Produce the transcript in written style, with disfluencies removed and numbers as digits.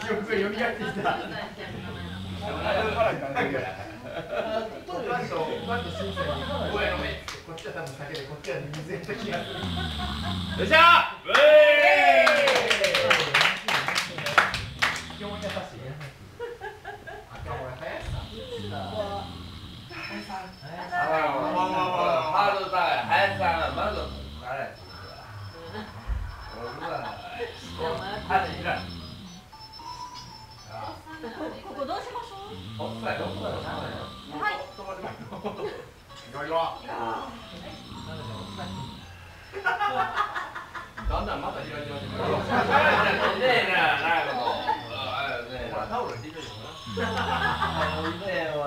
記憶が蘇ってきた。こっちは多分酒で、こっちは水やった気がする。よっしゃー。基本優しい。赤森林さん。ハードル高い。林さんはまずあれ。ここどうしましょう。はい。だんだんまた開いてますね。ねえな、なんかもう。タオル引いてるよな。ねえわ。